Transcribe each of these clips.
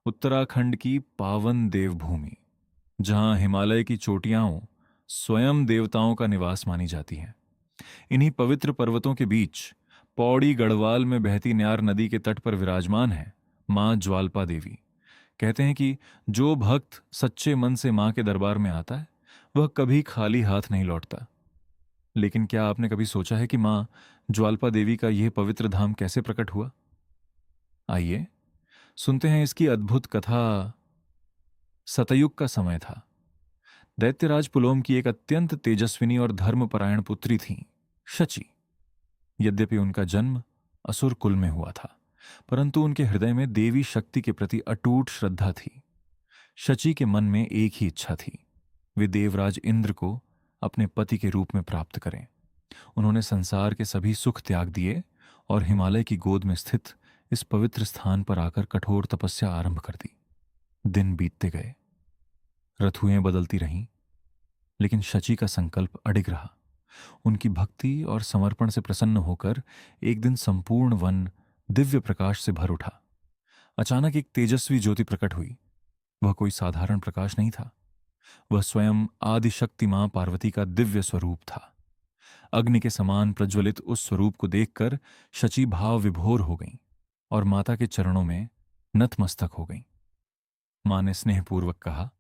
उत्तराखंड की पावन देवभूमि, जहां हिमालय की चोटियां स्वयं देवताओं का निवास मानी जाती हैं। इन्हीं पवित्र पर्वतों के बीच पौड़ी गढ़वाल में बहती न्यार नदी के तट पर विराजमान है मां ज्वाल्पा देवी। कहते हैं कि जो भक्त सच्चे मन से मां के दरबार में आता है वह कभी खाली हाथ नहीं लौटता। लेकिन क्या आपने कभी सोचा है कि मां ज्वाल्पा देवी का यह पवित्र धाम कैसे प्रकट हुआ? आइए सुनते हैं इसकी अद्भुत कथा। सतयुग का समय था। दैत्यराज पुलोम की एक अत्यंत तेजस्विनी और धर्मपरायण पुत्री थी, शची। यद्यपि उनका जन्म असुर कुल में हुआ था, परंतु उनके हृदय में देवी शक्ति के प्रति अटूट श्रद्धा थी। शची के मन में एक ही इच्छा थी, वे देवराज इंद्र को अपने पति के रूप में प्राप्त करें। उन्होंने संसार के सभी सुख त्याग दिए और हिमालय की गोद में स्थित इस पवित्र स्थान पर आकर कठोर तपस्या आरंभ कर दी। दिन बीतते गए, ऋतुएं बदलती रहीं, लेकिन शची का संकल्प अडिग रहा। उनकी भक्ति और समर्पण से प्रसन्न होकर एक दिन संपूर्ण वन दिव्य प्रकाश से भर उठा। अचानक एक तेजस्वी ज्योति प्रकट हुई। वह कोई साधारण प्रकाश नहीं था, वह स्वयं आदिशक्ति मां पार्वती का दिव्य स्वरूप था। अग्नि के समान प्रज्वलित उस स्वरूप को देखकर शची भाव विभोर हो गईं और माता के चरणों में नतमस्तक हो गईं। मां ने स्नेहपूर्वक कहा,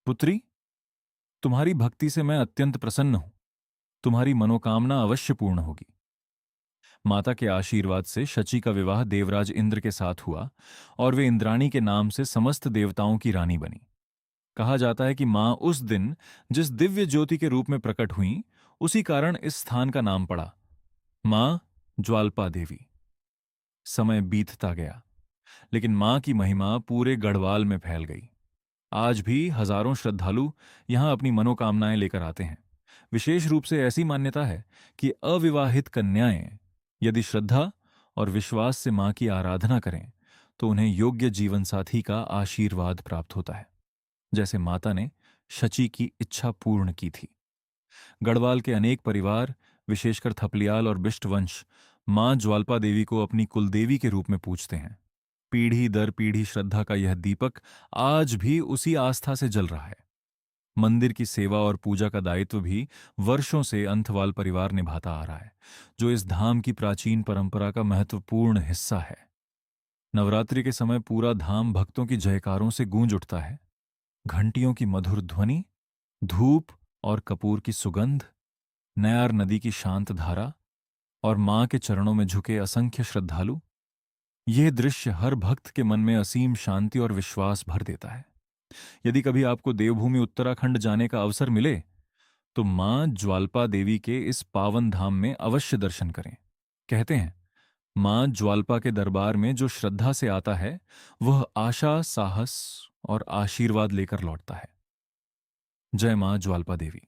पुत्री, तुम्हारी भक्ति से मैं अत्यंत प्रसन्न हूं। तुम्हारी मनोकामना अवश्य पूर्ण होगी। माता के आशीर्वाद से शची का विवाह देवराज इंद्र के साथ हुआ और वे इंद्राणी के नाम से समस्त देवताओं की रानी बनी। कहा जाता है कि मां उस दिन जिस दिव्य ज्योति के रूप में प्रकट हुई, उसी कारण इस स्थान का नाम पड़ा मां ज्वाल्पा देवी। समय बीतता गया, लेकिन मां की महिमा पूरे गढ़वाल में फैल गई। आज भी हजारों श्रद्धालु यहां अपनी मनोकामनाएं लेकर आते हैं। विशेष रूप से ऐसी मान्यता है कि अविवाहित कन्याएं यदि श्रद्धा और विश्वास से मां की आराधना करें तो उन्हें योग्य जीवन साथी का आशीर्वाद प्राप्त होता है, जैसे माता ने शची की इच्छा पूर्ण की थी। गढ़वाल के अनेक परिवार, विशेषकर थपलियाल और बिष्ट वंश, मां ज्वाल्पा देवी को अपनी कुलदेवी के रूप में पूजते हैं। पीढ़ी दर पीढ़ी श्रद्धा का यह दीपक आज भी उसी आस्था से जल रहा है। मंदिर की सेवा और पूजा का दायित्व भी वर्षों से अंथवाल परिवार निभाता आ रहा है, जो इस धाम की प्राचीन परंपरा का महत्वपूर्ण हिस्सा है। नवरात्रि के समय पूरा धाम भक्तों की जयकारों से गूंज उठता है। घंटियों की मधुर ध्वनि, धूप और कपूर की सुगंध, नयार नदी की शांत धारा और मां के चरणों में झुके असंख्य श्रद्धालु, यह दृश्य हर भक्त के मन में असीम शांति और विश्वास भर देता है। यदि कभी आपको देवभूमि उत्तराखंड जाने का अवसर मिले तो मां ज्वाल्पा देवी के इस पावन धाम में अवश्य दर्शन करें। कहते हैं, मां ज्वाल्पा के दरबार में जो श्रद्धा से आता है वह आशा, साहस और आशीर्वाद लेकर लौटता है। जय मां ज्वाल्पा देवी।